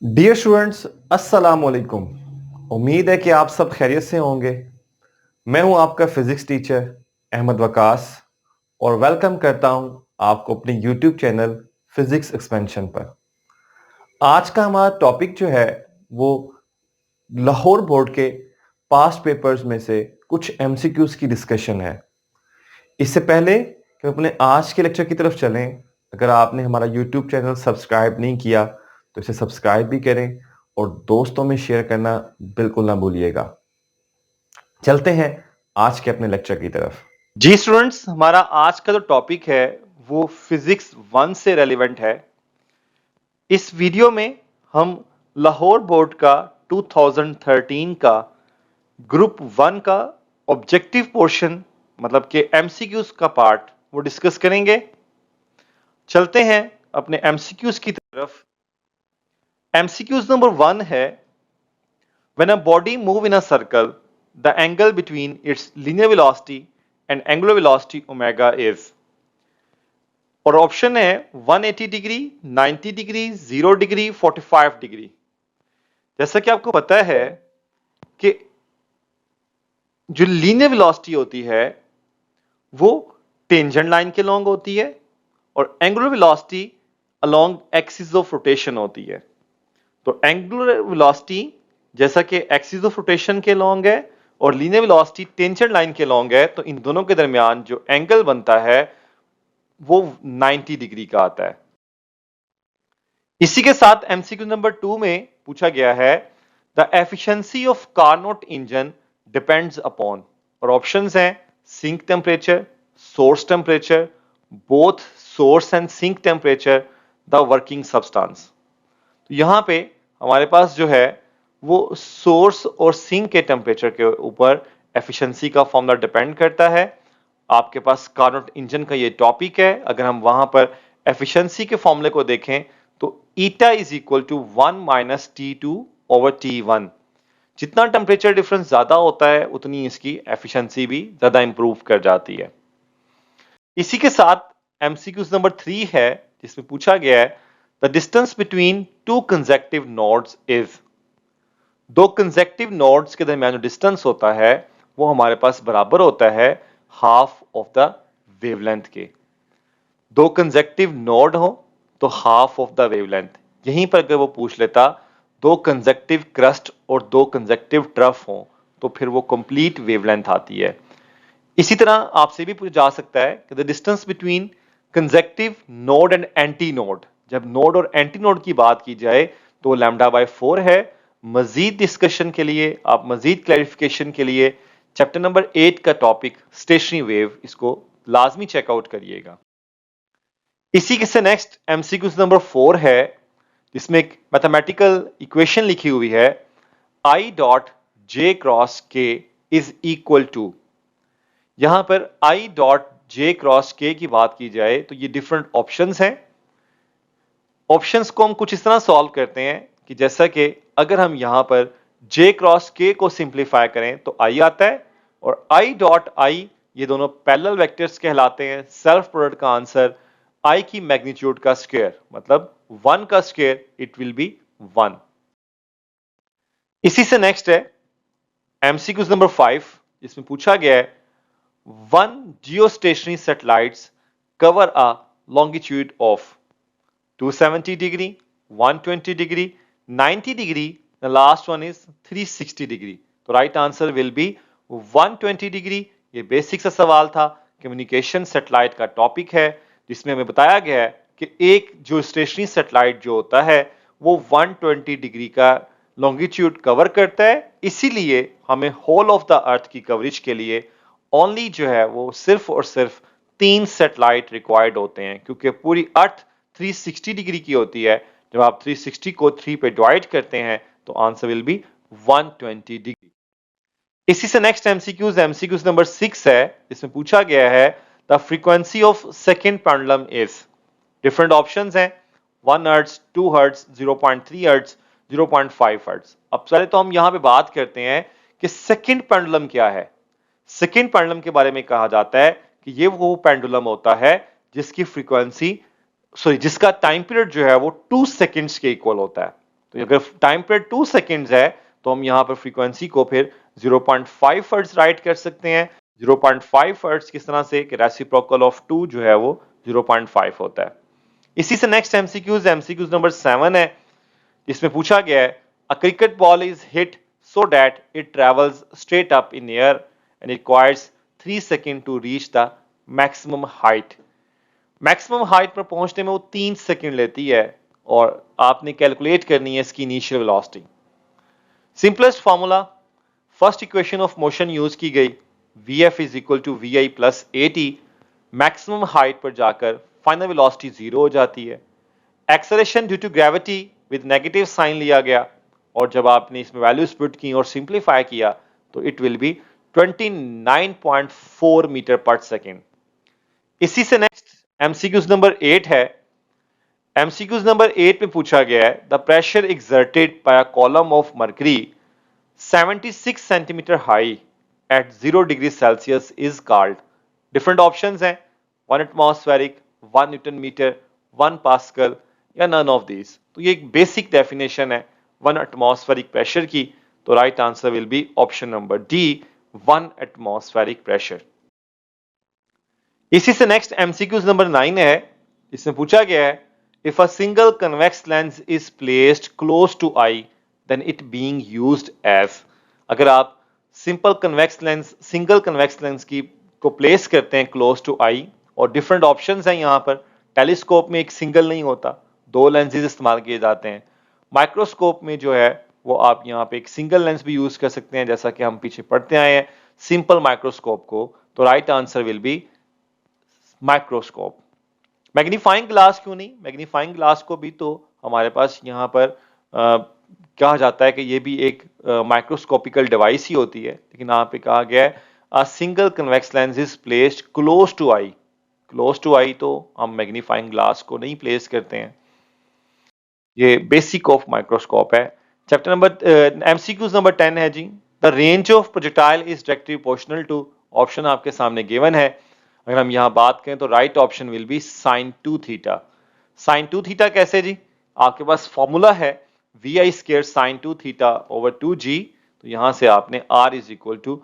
Dear students, अस्सलाम वालेकुम। उम्मीद है कि आप सब खैरियत से होंगे। मैं हूं आपका फिजिक्स टीचर अहमद वकास और वेलकम करता हूं आपको अपने यूट्यूब चैनल फिजिक्स एक्सपेंशन पर। आज का हमारा टॉपिक जो है वो लाहौर बोर्ड के पास्ट पेपर्स में से कुछ एमसीक्यूज की डिस्कशन है। इससे पहले कि अपने आज के लेक्चर की तरफ चलें, अगर आपने हमारा यूट्यूब चैनल सब्सक्राइब नहीं किया तो इसे सब्सक्राइब भी करें और दोस्तों में शेयर करना बिल्कुल ना भूलिएगा। चलते हैं आज के अपने लेक्चर की तरफ। जी स्टूडेंट्स, हमारा आज का जो टॉपिक है वो फिजिक्स 1 से रेलिवेंट है। इस वीडियो में हम लाहौर बोर्ड का 2013 का ग्रुप 1 का ऑब्जेक्टिव पोर्शन मतलब के एमसीक्यूज का पार्ट वो डिस्कस करेंगे। चलते हैं अपने एमसीक्यूज की तरफ। एमसीक्यूज नंबर 1 है, when a body move in a circle, the angle between its linear velocity and angular velocity omega is। और ऑप्शन है 180 डिग्री, 90 डिग्री, 0 डिग्री, 45 डिग्री। जैसा कि आपको पता है कि जो लीनियर वेलोसिटी होती है वो टेंजेंट लाइन के लॉन्ग होती है और angular velocity along axis of rotation होती है। तो एंगुलर वेलोसिटी जैसा कि एक्सिस ऑफ रोटेशन के लॉन्ग है और लीनियर वेलोसिटी टेंजेंट लाइन के लॉन्ग है, तो इन दोनों के दरमियान जो एंगल बनता है वो 90 डिग्री का आता है। इसी के साथ एमसीक्यू नंबर 2 में पूछा गया है, the efficiency of Carnot engine depends upon. और ऑप्शंस हैं sink temperature, source temperature, both source and sink temperature, the working substance. तो यहां पे हमारे पास जो है वो सोर्स और सिंक के टेम्परेचर के ऊपर एफिशिएंसी का फॉर्मूला डिपेंड करता है। आपके पास कार्नोट इंजन का ये टॉपिक है। अगर हम वहां पर एफिशिएंसी के फॉर्मूले को देखें तो eta is equal to 1 minus T2 over T1। जितना टेम्परेचर डिफरेंस ज्यादा होता है उतनी इसकी एफिशिएंसी भी ज्यादा इंप्रूव कर जाती है। इसी के साथ एमसीक्यूज नंबर 3 है जिसमें पूछा गया है, the distance between two consecutive nodes is. दो कंसेक्टिव नोड्स के दरमियान जो डिस्टेंस होता है वो हमारे पास बराबर होता है हाफ ऑफ द वेवलेंथ के। दो कंसेक्टिव नोड हो तो हाफ ऑफ द वेवलेंथ। यहीं पर अगर वो पूछ लेता दो कंसेक्टिव क्रस्ट और दो कंसेक्टिव ट्रफ हो तो फिर वो कंप्लीट वेवलेंथ आती है। इसी तरह आपसे भी पूछा जा सकता है कि the distance between consecutive node and anti node. जब नोड और एंटी नोड की बात की जाए तो λ/4 है। मजीद डिस्कशन के लिए, आप मजीद क्लैरिफिकेशन के लिए चैप्टर नंबर 8 का टॉपिक स्टेशनरी वेव, इसको लाजमी चेकआउट करिएगा। इसी के से नेक्स्ट एमसीक्यू नंबर 4 है जिसमें एक मैथमेटिकल इक्वेशन लिखी हुई है, I डॉट जे क्रॉस के इज इक्वल टू। यहां पर I डॉट जे क्रॉस के की बात की जाए तो ये डिफरेंट ऑप्शंस हैं। ऑप्शंस को हम कुछ इस तरह सॉल्व करते हैं कि जैसा कि अगर हम यहां पर J क्रॉस K को सिंप्लीफाई करें तो I आता है और I डॉट I ये दोनों पैरेलल वेक्टर्स कहलाते हैं। सेल्फ प्रोडक्ट का आंसर I की मैग्नीट्यूड का स्क्वायर मतलब 1 का स्क्वायर इट विल बी 1। इसी से नेक्स्ट है एमसीक्यूज नंबर 5 जिसमें पूछा गया है, 1 geostationary satellites cover a longitude of 270 degree, 120 degree, 90 degree, the last one is 360 degree। तो right answer will be 120 degree. ये बेसिक सा सवाल था, कम्युनिकेशन सैटेलाइट का टॉपिक है जिसमें हमें बताया गया है कि एक जो स्टेशनरी सैटेलाइट जो होता है वो 120 डिग्री का लॉन्गिट्यूड कवर करता है। इसीलिए हमें होल ऑफ द अर्थ की कवरेज के लिए ओनली जो है वो सिर्फ और सिर्फ 3 सैटेलाइट रिक्वायर्ड होते हैं, क्योंकि पूरी अर्थ 360 डिग्री की होती है। जब आप 360 को 3 पे डिवाइड करते हैं तो आंसर विल बी 120 डिग्री। इसी से नेक्स्ट एमसीक्यूज नंबर 6 है इसमें पूछा गया है, the frequency of second pendulum is. Different options हैं 1 हर्ट्ज, 2 हर्ट्ज, 0.3 हर्ट्ज, 0.5 हर्ट्ज। अब पहले तो हम यहां पे बात करते हैं कि सेकंड पेंडुलम क्या है। सेकंड पेंडुलम के बारे में कहा जाता है कि ये वो पेंडुलम होता है जिसकी फ्रीक्वेंसी जिसका टाइम पीरियड जो है वो 2 सेकंड्स के इक्वल होता है। तो अगर टाइम पीरियड 2 सेकेंड्स है तो हम यहाँ पर फ्रीक्वेंसी को फिर 0.5 हर्ट्ज राइट कर सकते हैं। 0.5 हर्ट्ज किस तरह से कि रेसिप्रोकल ऑफ 2 जो है वो 0.5 होता है। इसी से नेक्स्ट एमसीक्यूज नंबर 7 है, जिसमें पूछा गया है a cricket ball is hit so that it travels straight up in air and requires 3 seconds to reach the maximum height. Maximum height पर पहुंचने में वो 3 सेकंड लेती है और आपने कैलकुलेट करनी है इसकी initial velocity. Simplest formula, first equation of motion use की गई, Vf is equal to Vi plus AT। Maximum height पर जाकर फाइनल वेलोसिटी 0 हो जाती है। Acceleration due to gravity with negative sign लिया गया और जब आपने इसमें वैल्यूज पुट की और सिंप्लीफाई किया तो इट विल बी 29.4 मीटर पर सेकेंड। इसी से नेक्स्ट एमसीक्यूज नंबर 8 है। एमसीक्यूज नंबर 8 में पूछा गया है the pressure exerted by a column of mercury 76 centimetre high at 0 degree Celsius is called. Different options हैं, 1 एटमॉस्फेरिक, 1 न्यूटन मीटर, 1 पास्कल या नन ऑफ दिस। तो ये एक बेसिक डेफिनेशन है 1 एटमॉस्फेरिक प्रेशर की। तो right answer will be option number D, 1 atmospheric pressure. इसी से नेक्स्ट एमसीक्यूज नंबर 9 है, इसमें पूछा गया है if a single convex lens is placed close to eye then it being used as. अगर आप simple convex lens, single convex lens की को प्लेस करते हैं क्लोज टू आई, और डिफरेंट ऑप्शंस हैं यहाँ पर। टेलीस्कोप में एक सिंगल नहीं होता, 2 लेंसेज इस्तेमाल किए जाते हैं। माइक्रोस्कोप में जो है वो आप यहाँ पे एक सिंगल लेंस भी यूज कर सकते हैं, जैसा कि हम पीछे पढ़ते आए हैं सिंपल माइक्रोस्कोप को। तो right answer will be microscope. Magnifying glass क्यों नहीं? मैग्नीफाइंग ग्लास को भी तो हमारे पास यहाँ पर कहा जाता है कि ये भी एक माइक्रोस्कोपिकल डिवाइस ही होती है, लेकिन यहाँ पे कहा गया है a single convex lens is placed close to eye. Close to eye तो हम मैग्नीफाइंग ग्लास को नहीं प्लेस करते हैं। ये बेसिक ऑफ माइक्रोस्कोप है। चैप्टर नंबर एमसीक्यूज नंबर 10 है जी, the range of projectile is directly proportional to. Option आपके सामने गिवन है। अगर हम यहां बात करें तो right option will be sine 2 theta. Sine 2 theta कैसे जी? आपके पास फॉर्मूला है VI square sine 2 theta over 2G। तो यहां से आपने R is equal to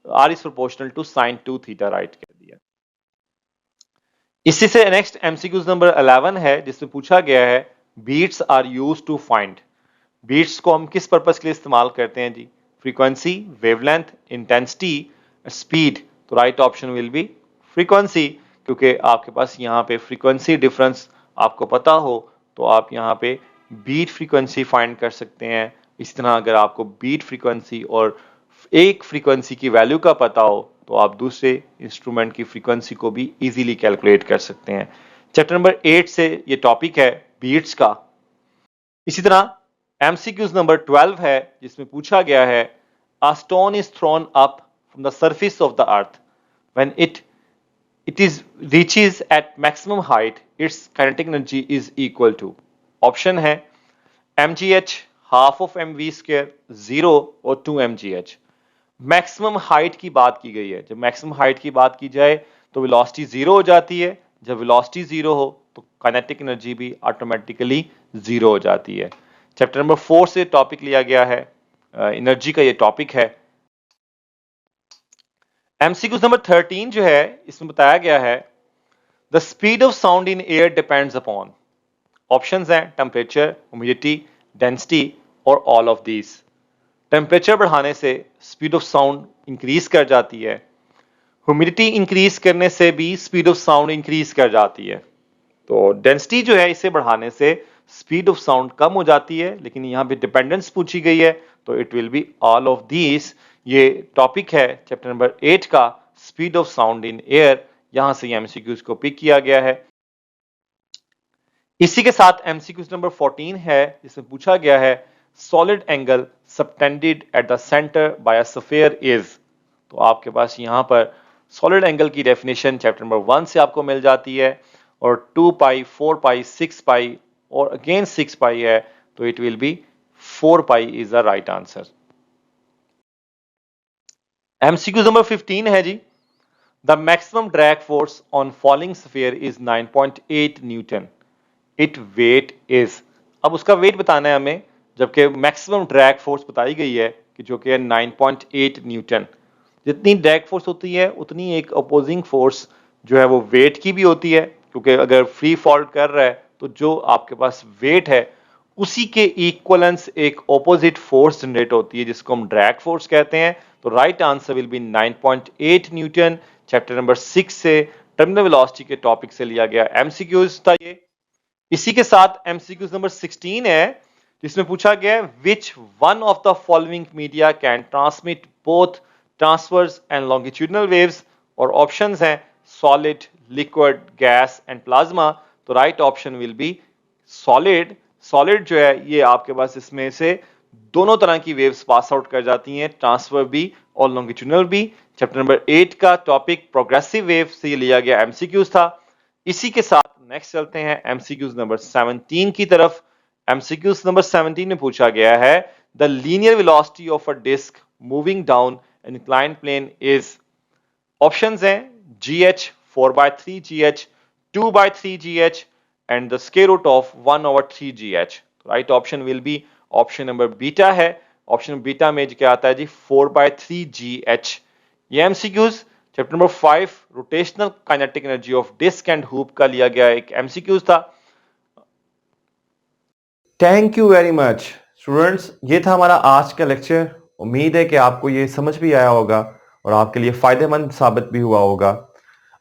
R is proportional to sine 2 theta right कर दिया। इसी से नेक्स्ट एमसीक्यूज नंबर 11 है, जिसमें पूछा गया है beats are used to find. Beats को हम किस पर्पस के लिए इस्तेमाल करते हैं जी? Frequency, wavelength, intensity, speed. तो right option will be frequency, क्योंकि आपके पास यहाँ पे फ्रीक्वेंसी डिफरेंस आपको पता हो तो आप यहाँ पे बीट फ्रीक्वेंसी फाइंड कर सकते हैं। इस तरह अगर आपको बीट फ्रीक्वेंसी और एक फ्रीक्वेंसी की वैल्यू का पता हो तो आप दूसरे इंस्ट्रूमेंट की फ्रीक्वेंसी को भी इजीली कैलकुलेट कर सकते हैं। चैप्टर नंबर 8 से ये टॉपिक है बीट्स का। इसी तरह एमसीक्यूज नंबर 12 है, जिसमें पूछा गया है a stone is throne up from the surface of the earth when it is reaches at maximum height, its kinetic energy is equal to। Option है mgh, half of mv square, 0 और 2 mgh। Maximum height की बात की गई है। जब maximum height की बात की जाए तो वेलोसिटी 0 हो जाती है। जब वेलोसिटी 0 हो तो काइनेटिक एनर्जी भी ऑटोमेटिकली 0 हो जाती है। चैप्टर नंबर 4 से टॉपिक लिया गया है, एनर्जी का ये टॉपिक है। एमसीक्यूज नंबर 13 जो है, इसमें बताया गया है the speed of sound in air depends upon. Options हैं टेम्परेचर, ह्यूमिडिटी, डेंसिटी और ऑल ऑफ दीज। टेम्परेचर बढ़ाने से स्पीड ऑफ साउंड इंक्रीज कर जाती है। ह्यूमिडिटी इंक्रीज करने से भी स्पीड ऑफ साउंड इंक्रीज कर जाती है। तो डेंसिटी जो है इसे बढ़ाने से स्पीड ऑफ साउंड कम हो जाती है, लेकिन यहाँ पे डिपेंडेंस पूछी गई है तो it will be all of these. ये टॉपिक है चैप्टर नंबर 8 का, speed of sound in air. यहां से एमसीक्यूज को पिक किया गया है। इसी के साथ एमसीक्यूज नंबर 14 है, जिसमें पूछा गया है solid angle subtended at the centre by a sphere is. तो आपके पास यहां पर सॉलिड एंगल की डेफिनेशन चैप्टर नंबर 1 से आपको मिल जाती है, और 2 पाई, 4 पाई, 6 पाई और अगेन 6 पाई है, तो it will be 4 pi is the right answer. MCQ number 15 है जी, the maximum drag force on falling sphere is 9.8 newton, it weight is. अब उसका वेट बताना है हमें जबकि मैक्सिमम ड्रैग फोर्स बताई गई है कि जो कि है 9.8 न्यूटन। जितनी ड्रैग फोर्स होती है उतनी एक अपोजिंग फोर्स जो है वो वेट की भी होती है, क्योंकि अगर फ्री फॉल कर रहा है तो जो आपके पास वेट है उसी के इक्वलेंस एक ऑपोजिट फोर्स जनरेट होती है जिसको हम ड्रैग फोर्स कहते हैं। तो right answer will be 9.8 Newton. Chapter number 6 से टर्मिनल वेलोसिटी के टॉपिक से लिया गया एमसीक्यूज था ये। इसी के साथ एमसीक्यूज नंबर 16 है जिसमें पूछा गया है which one of the following media can transmit both transverse and longitudinal waves, और ऑप्शंस हैं solid, liquid, gas and plasma. तो right option will be solid. Solid जो है ये आपके पास इसमें से दोनों तरह की वेव्स पास आउट कर जाती हैं, ट्रांसफर भी और लॉन्गिट्यूडनल भी। चैप्टर नंबर 8 का टॉपिक प्रोग्रेसिव वेव से लिया गया एमसीक्यूज था। इसी के साथ नेक्स्ट चलते हैं एमसीक्यूज नंबर 17 की तरफ। एमसीक्यूज नंबर 17 में पूछा गया है the linear velocity of a disc moving down an inclined plane is. Options हैं gh 4/3 gh, 2/3 gh and the square root of 1/3 gh। Right option will be option number beta है। Option beta में क्या आता है G 4/3 gh। ये MCQs chapter number 5 rotational kinetic energy of disc and hoop का लिया गया एक एमसीक्यूज था। Thank you very much students, ये था हमारा आज का लेक्चर। उम्मीद है कि आपको ये समझ भी आया होगा और आपके लिए फायदेमंद साबित भी हुआ होगा।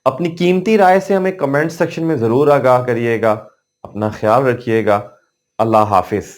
अपनी कीमती राय से हमें कमेंट सेक्शन में जरूर आगाह करिएगा। अपना ख्याल रखिएगा। अल्लाह हाफिज।